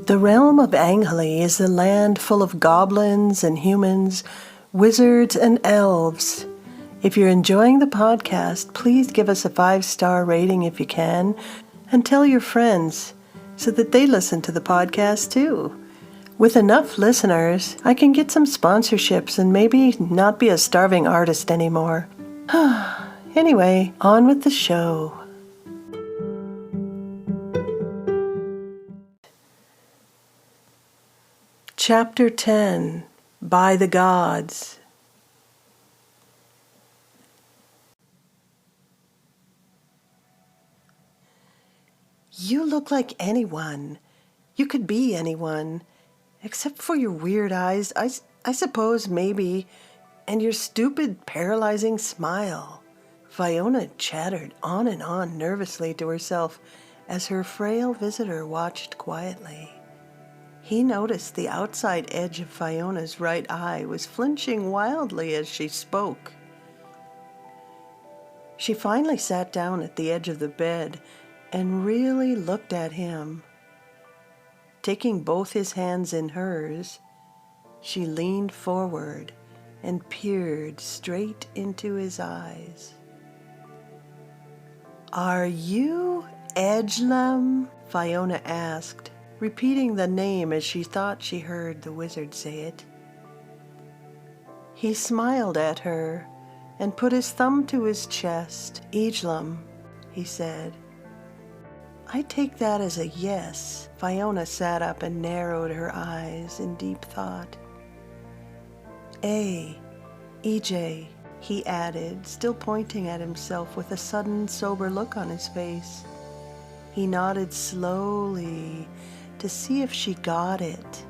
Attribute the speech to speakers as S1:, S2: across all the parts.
S1: The realm of Eijlam is a land full of goblins and humans, wizards and elves. If you're enjoying the podcast, please give us a 5-star rating if you can, and tell your friends so that they listen to the podcast too. With enough listeners, I can get some sponsorships and maybe not be a starving artist anymore. Anyway, on with the show. Chapter 10, By the Gods. You look like anyone. You could be anyone. Except for your weird eyes, I suppose, maybe, and your stupid, paralyzing smile. Fionna chattered on and on nervously to herself as her frail visitor watched quietly. He noticed the outside edge of Fionna's right eye was flinching wildly as she spoke. She finally sat down at the edge of the bed and really looked at him. Taking both his hands in hers, she leaned forward and peered straight into his eyes. "Are you Eijlam?" Fionna asked, repeating the name as she thought she heard the wizard say it. He smiled at her and put his thumb to his chest. "Eijlam," he said. "I take that as a yes." Fionna sat up and narrowed her eyes in deep thought. EJ, he added, still pointing at himself with a sudden sober look on his face. He nodded slowly to see if she got it.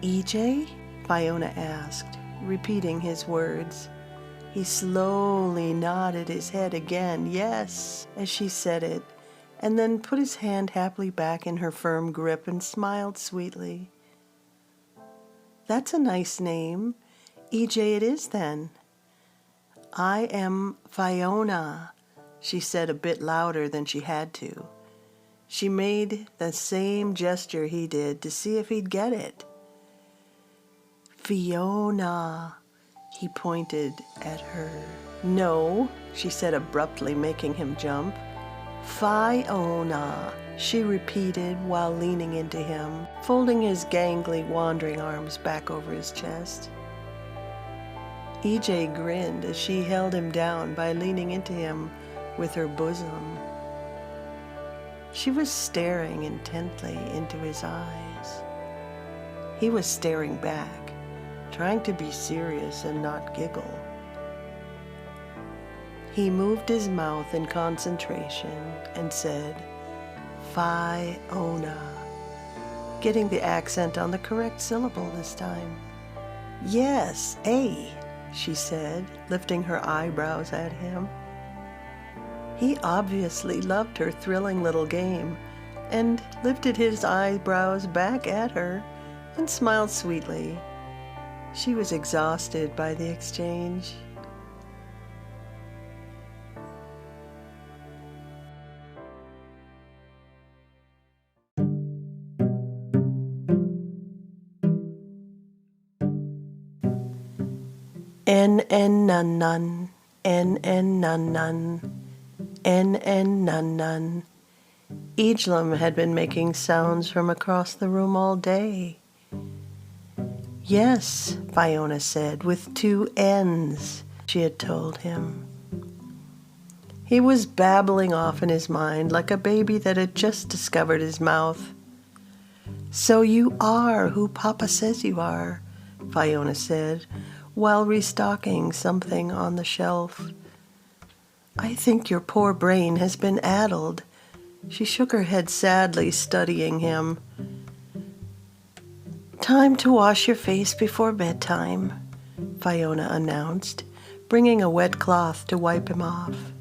S1: "EJ?" Fionna asked, repeating his words. He slowly nodded his head again, yes, as she said it, and then put his hand happily back in her firm grip and smiled sweetly. "That's a nice name. EJ it is then." "I am Fionna," she said a bit louder than she had to. She made the same gesture he did to see if he'd get it. "Fionna," he pointed at her. "No," she said abruptly, making him jump. "Fionna," she repeated while leaning into him, folding his gangly, wandering arms back over his chest. EJ grinned as she held him down by leaning into him with her bosom. She was staring intently into his eyes. He was staring back, trying to be serious and not giggle. He moved his mouth in concentration and said, "Fionna," getting the accent on the correct syllable this time. "Yes, she said, lifting her eyebrows at him. He obviously loved her thrilling little game and lifted his eyebrows back at her and smiled sweetly. She was exhausted by the exchange. Nun, nun. Eijlam had been making sounds from across the room all day. "Yes," Fionna said, "with 2 N's, she had told him. He was babbling off in his mind like a baby that had just discovered his mouth. "So you are who Papa says you are," Fionna said, while restocking something on the shelf. "I think your poor brain has been addled." She shook her head sadly, studying him. "Time to wash your face before bedtime," Fionna announced, bringing a wet cloth to wipe him off.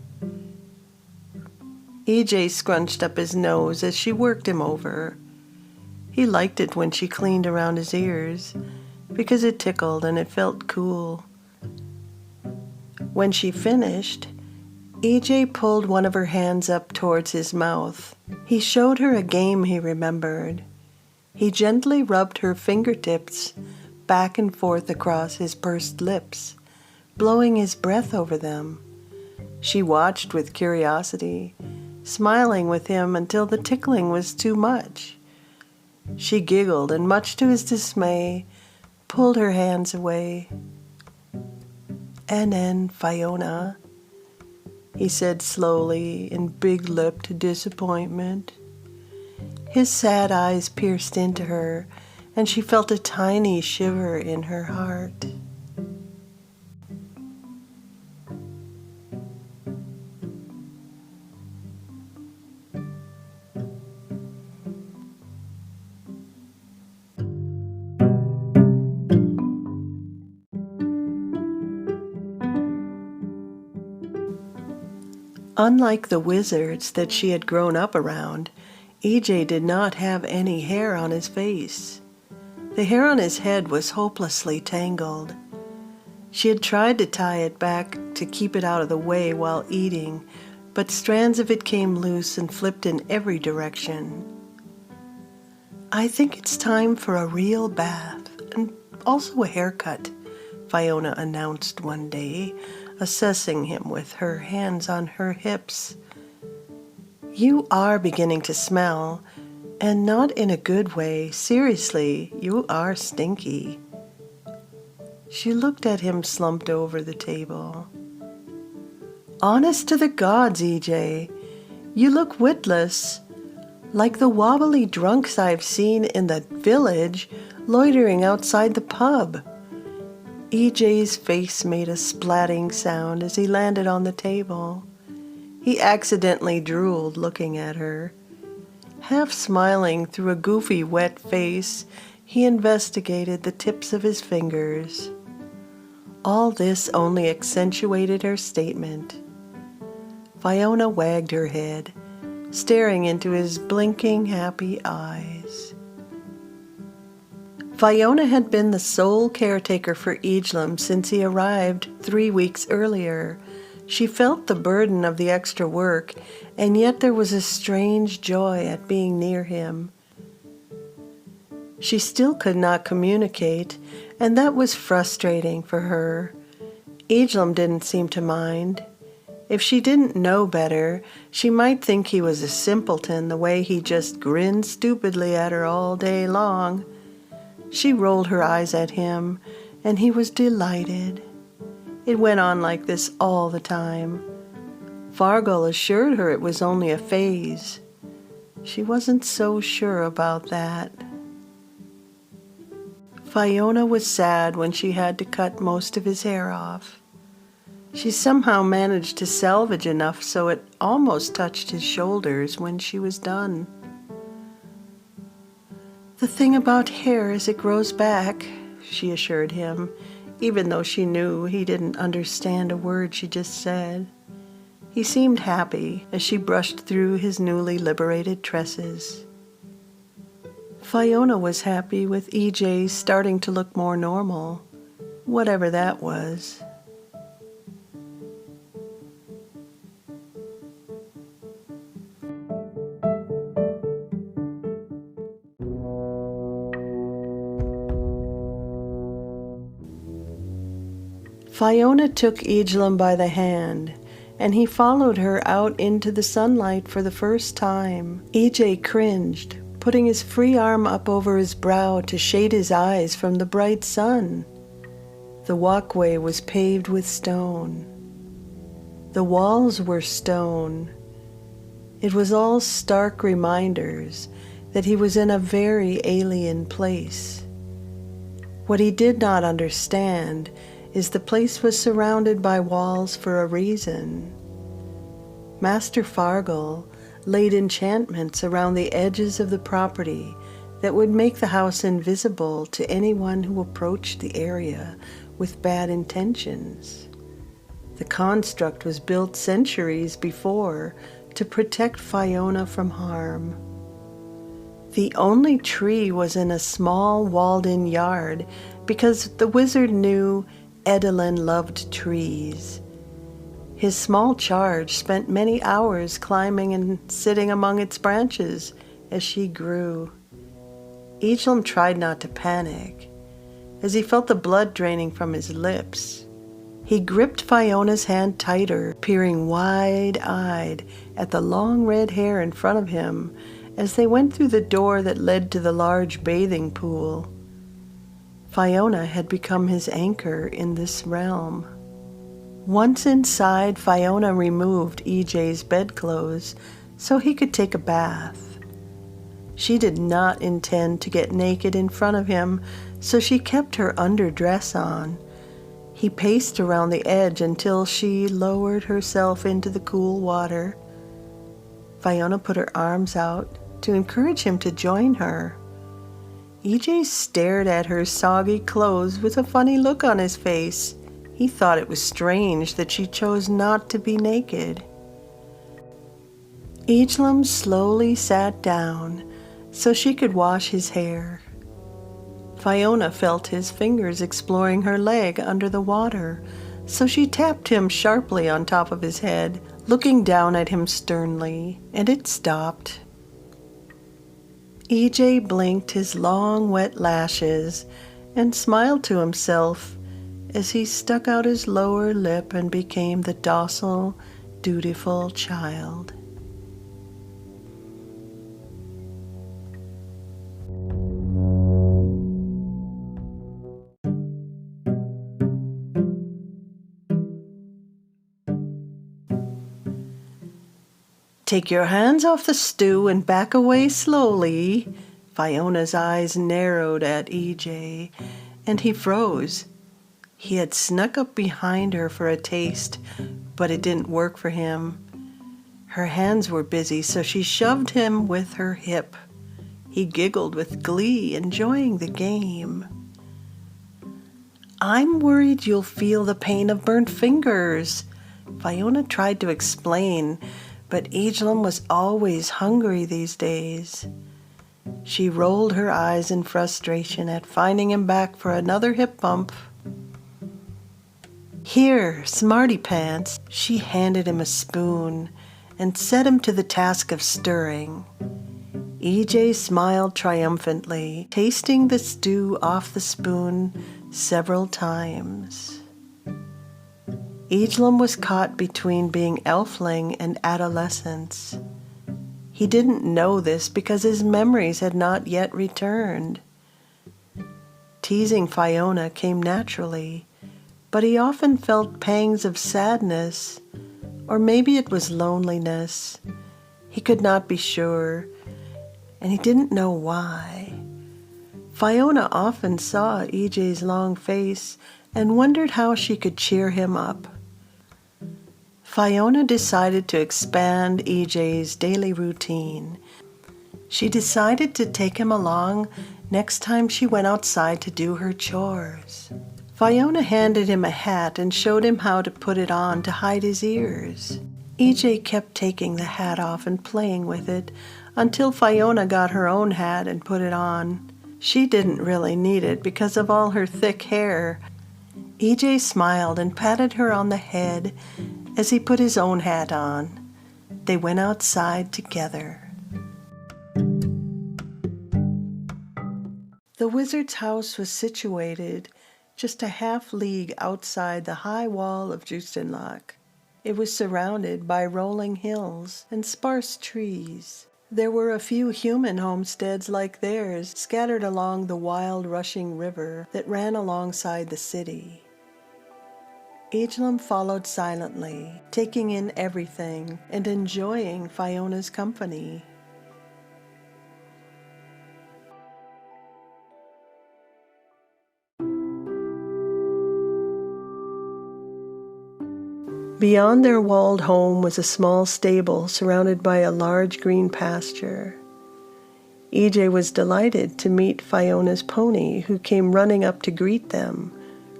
S1: EJ scrunched up his nose as she worked him over. He liked it when she cleaned around his ears, because it tickled and it felt cool. When she finished, EJ pulled one of her hands up towards his mouth. He showed her a game he remembered. He gently rubbed her fingertips back and forth across his pursed lips, blowing his breath over them. She watched with curiosity, smiling with him until the tickling was too much. She giggled and, much to his dismay, pulled her hands away. "And then, Fionna," he said slowly in big-lipped disappointment. His sad eyes pierced into her, and she felt a tiny shiver in her heart. Unlike the wizards that she had grown up around, EJ did not have any hair on his face. The hair on his head was hopelessly tangled. She had tried to tie it back to keep it out of the way while eating, but strands of it came loose and flipped in every direction. "I think it's time for a real bath, and also a haircut," Fionna announced one day, assessing him with her hands on her hips. "You are beginning to smell, and not in a good way. Seriously, you are stinky." She looked at him slumped over the table. "Honest to the gods, EJ, you look witless, like the wobbly drunks I've seen in the village loitering outside the pub." EJ's face made a splatting sound as he landed on the table. He accidentally drooled looking at her. Half smiling through a goofy wet face, he investigated the tips of his fingers. All this only accentuated her statement. Fionna wagged her head, staring into his blinking happy eyes. Fionna had been the sole caretaker for Eijlam since he arrived 3 weeks earlier. She felt the burden of the extra work, and yet there was a strange joy at being near him. She still could not communicate, and that was frustrating for her. Eijlam didn't seem to mind. If she didn't know better, she might think he was a simpleton the way he just grinned stupidly at her all day long. She rolled her eyes at him, and he was delighted. It went on like this all the time. Farghal assured her it was only a phase. She wasn't so sure about that. Fionna was sad when she had to cut most of his hair off. She somehow managed to salvage enough so it almost touched his shoulders when she was done. "The thing about hair is it grows back," she assured him, even though she knew he didn't understand a word she just said. He seemed happy as she brushed through his newly liberated tresses. Fionna was happy with EJ starting to look more normal, whatever that was. Fionna took Eijlam by the hand, and he followed her out into the sunlight for the first time. EJ cringed, putting his free arm up over his brow to shade his eyes from the bright sun. The walkway was paved with stone. The walls were stone. It was all stark reminders that he was in a very alien place. What he did not understand is the place was surrounded by walls for a reason. Master Farghal laid enchantments around the edges of the property that would make the house invisible to anyone who approached the area with bad intentions. The construct was built centuries before to protect Fionna from harm. The only tree was in a small walled-in yard because the wizard knew Edelin loved trees. His small charge spent many hours climbing and sitting among its branches as she grew. Eijlam tried not to panic, as he felt the blood draining from his lips. He gripped Fiona's hand tighter, peering wide-eyed at the long red hair in front of him as they went through the door that led to the large bathing pool. Fionna had become his anchor in this realm. Once inside, Fionna removed EJ's bedclothes so he could take a bath. She did not intend to get naked in front of him, so she kept her underdress on. He paced around the edge until she lowered herself into the cool water. Fionna put her arms out to encourage him to join her. EJ stared at her soggy clothes with a funny look on his face. He thought it was strange that she chose not to be naked. Eijlam slowly sat down so she could wash his hair. Fionna felt his fingers exploring her leg under the water, so she tapped him sharply on top of his head, looking down at him sternly, and it stopped. EJ blinked his long, wet lashes and smiled to himself as he stuck out his lower lip and became the docile, dutiful child. Take your hands off the stew and back away slowly. Fiona's eyes narrowed at EJ, and he froze. He had snuck up behind her for a taste, but it didn't work for him. Her hands were busy, so she shoved him with her hip. He giggled with glee, enjoying the game. I'm worried you'll feel the pain of burnt fingers. Fionna tried to explain, but Eijlam was always hungry these days. She rolled her eyes in frustration at finding him back for another hip bump. Here, smarty pants. She handed him a spoon and set him to the task of stirring. EJ smiled triumphantly, tasting the stew off the spoon several times. Eijlam was caught between being elfling and adolescence. He didn't know this because his memories had not yet returned. Teasing Fionna came naturally, but he often felt pangs of sadness, or maybe it was loneliness. He could not be sure, and he didn't know why. Fionna often saw EJ's long face and wondered how she could cheer him up. Fionna decided to expand EJ's daily routine. She decided to take him along next time she went outside to do her chores. Fionna handed him a hat and showed him how to put it on to hide his ears. EJ kept taking the hat off and playing with it until Fionna got her own hat and put it on. She didn't really need it because of all her thick hair. EJ smiled and patted her on the head as he put his own hat on. They went outside together. The wizard's house was situated just a half-league outside the high wall of Justenloch. It was surrounded by rolling hills and sparse trees. There were a few human homesteads like theirs scattered along the wild rushing river that ran alongside the city. Eijlam followed silently, taking in everything and enjoying Fiona's company. Beyond their walled home was a small stable surrounded by a large green pasture. EJ was delighted to meet Fiona's pony, who came running up to greet them.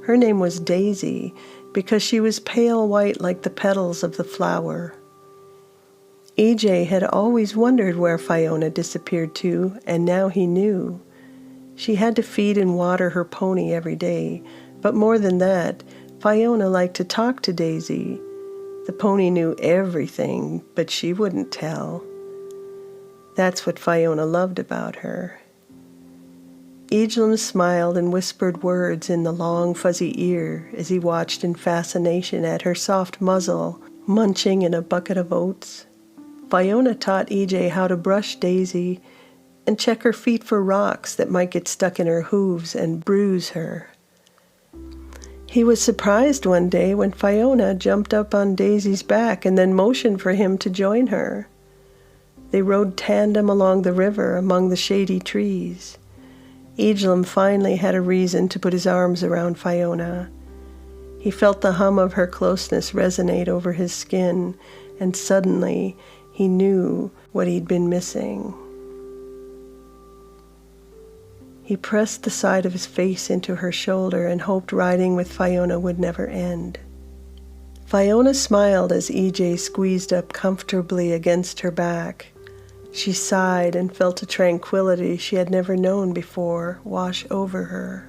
S1: Her name was Daisy, because she was pale white like the petals of the flower. EJ had always wondered where Fionna disappeared to, and now he knew. She had to feed and water her pony every day, but more than that, Fionna liked to talk to Daisy. The pony knew everything, but she wouldn't tell. That's what Fionna loved about her. Eijlam smiled and whispered words in the long, fuzzy ear as he watched in fascination at her soft muzzle, munching in a bucket of oats. Fionna taught EJ how to brush Daisy and check her feet for rocks that might get stuck in her hooves and bruise her. He was surprised one day when Fionna jumped up on Daisy's back and then motioned for him to join her. They rode tandem along the river among the shady trees. Eijlam finally had a reason to put his arms around Fionna. He felt the hum of her closeness resonate over his skin, and suddenly he knew what he'd been missing. He pressed the side of his face into her shoulder and hoped riding with Fionna would never end. Fionna smiled as EJ squeezed up comfortably against her back. She sighed and felt a tranquility she had never known before wash over her.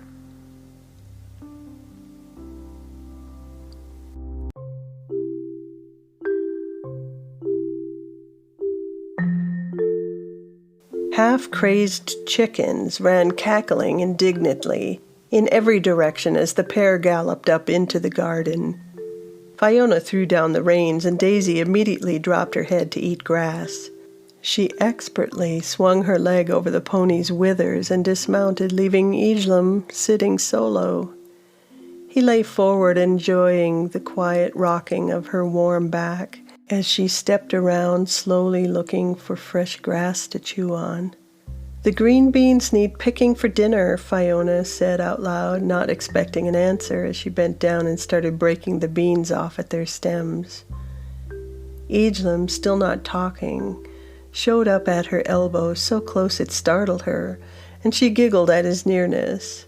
S1: Half-crazed chickens ran cackling indignantly in every direction as the pair galloped up into the garden. Fionna threw down the reins and Daisy immediately dropped her head to eat grass. She expertly swung her leg over the pony's withers and dismounted, leaving Eijlam sitting solo. He lay forward, enjoying the quiet rocking of her warm back as she stepped around, slowly looking for fresh grass to chew on. "The green beans need picking for dinner," Fionna said out loud, not expecting an answer as she bent down and started breaking the beans off at their stems. Eijlam, still not talking, showed up at her elbow so close it startled her, and she giggled at his nearness.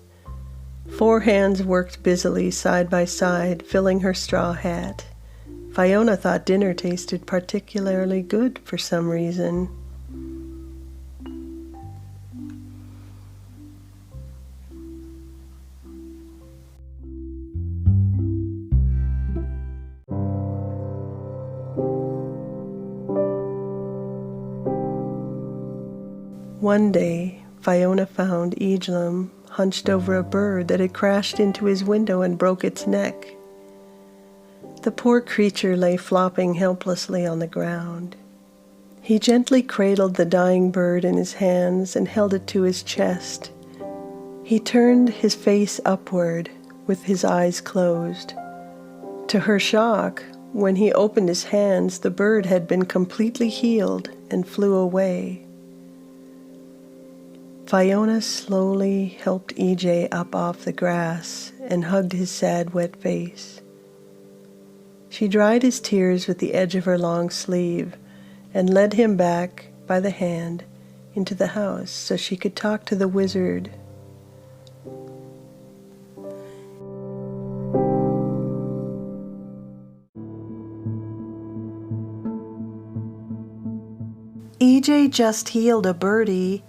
S1: 4 hands worked busily side by side, filling her straw hat. Fionna thought dinner tasted particularly good for some reason. One day, Fionna found Eijlam hunched over a bird that had crashed into his window and broke its neck. The poor creature lay flopping helplessly on the ground. He gently cradled the dying bird in his hands and held it to his chest. He turned his face upward with his eyes closed. To her shock, when he opened his hands, the bird had been completely healed and flew away. Fionna slowly helped EJ up off the grass and hugged his sad, wet face. She dried his tears with the edge of her long sleeve and led him back by the hand into the house so she could talk to the wizard.
S2: EJ just healed a birdie,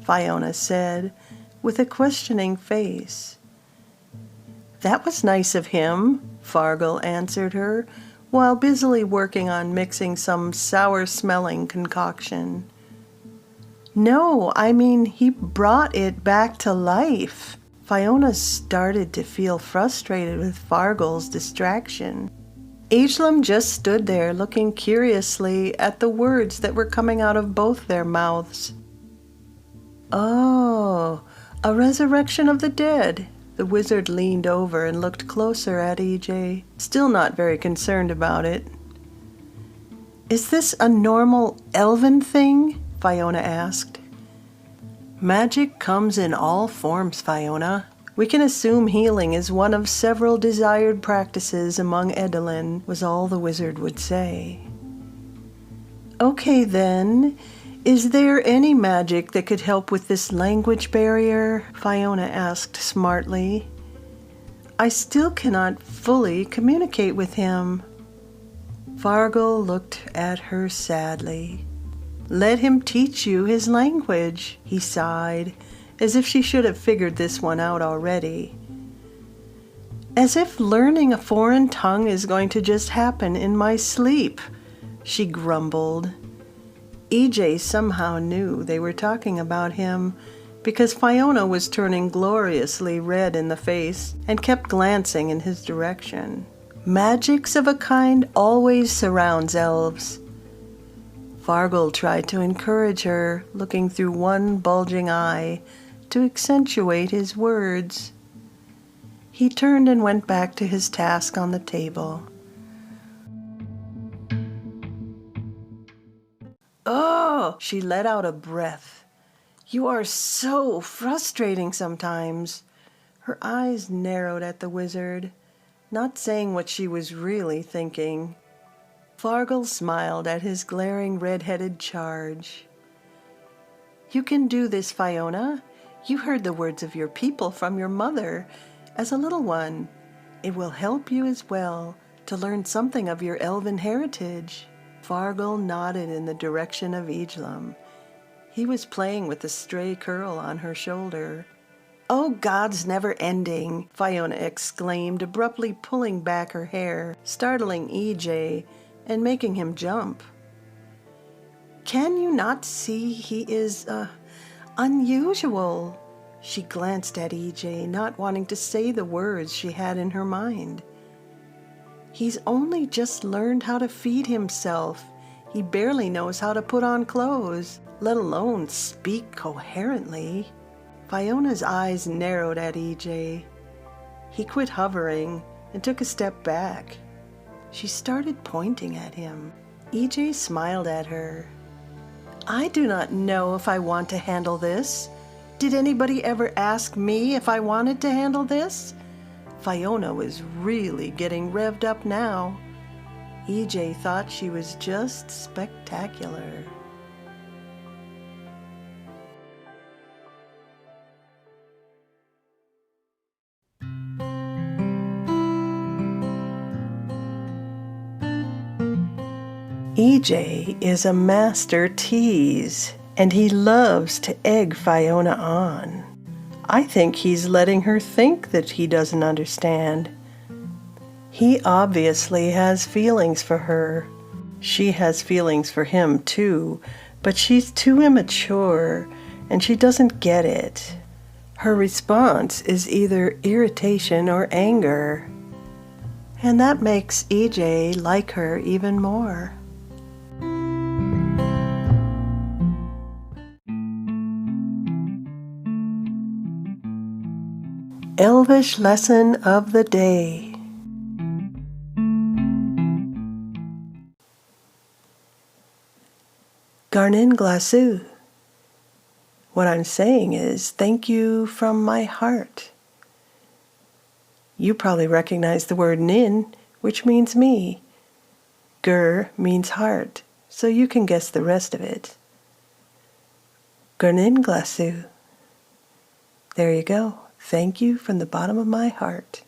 S2: Fionna said, with a questioning face.
S1: "That was nice of him," Farghal answered her, while busily working on mixing some sour-smelling concoction. "No, I mean he brought it back to life." Fionna started to feel frustrated with Farghal's distraction. Eijlam just stood there looking curiously at the words that were coming out of both their mouths. "Oh, a resurrection of the dead." The wizard leaned over and looked closer at EJ, still not very concerned about it. "Is this a normal elven thing?" Fionna asked. "Magic comes in all forms, Fionna. We can assume healing is one of several desired practices among Edelin," was all the wizard would say. "Okay then. Is there any magic that could help with this language barrier?" Fionna asked smartly. "I still cannot fully communicate with him." Farghal looked at her sadly. "Let him teach you his language," he sighed, as if she should have figured this one out already. As if learning a foreign tongue is going to just happen in my sleep, she grumbled. EJ somehow knew they were talking about him because Fionna was turning gloriously red in the face and kept glancing in his direction. Magics of a kind always surrounds elves. Farghal tried to encourage her, looking through one bulging eye to accentuate his words. He turned and went back to his task on the table. Oh, she let out a breath. You are so frustrating sometimes. Her eyes narrowed at the wizard, not saying what she was really thinking. Farghal smiled at his glaring red-headed charge. You can do this, Fionna. You heard the words of your people from your mother as a little one. It will help you as well to learn something of your elven heritage. Farghal nodded in the direction of Eijlam. He was playing with the stray curl on her shoulder. Oh, God's never ending, Fionna exclaimed, abruptly pulling back her hair, startling EJ and making him jump. Can you not see he is, unusual? She glanced at EJ, not wanting to say the words she had in her mind. He's only just learned how to feed himself. He barely knows how to put on clothes, let alone speak coherently. Fiona's eyes narrowed at EJ. He quit hovering and took a step back. She started pointing at him. EJ smiled at her. I do not know if I want to handle this. Did anybody ever ask me if I wanted to handle this? Fionna was really getting revved up now. EJ thought she was just spectacular. EJ is a master tease, and he loves to egg Fionna on. I think he's letting her think that he doesn't understand. He obviously has feelings for her. She has feelings for him too, but she's too immature, and she doesn't get it. Her response is either irritation or anger, and that makes EJ like her even more. Elvish lesson of the day. Garnin glasu. What I'm saying is thank you from my heart. You probably recognize the word nin, which means me. Gur means heart, so you can guess the rest of it. Garnin glasu. There you go. Thank you from the bottom of my heart.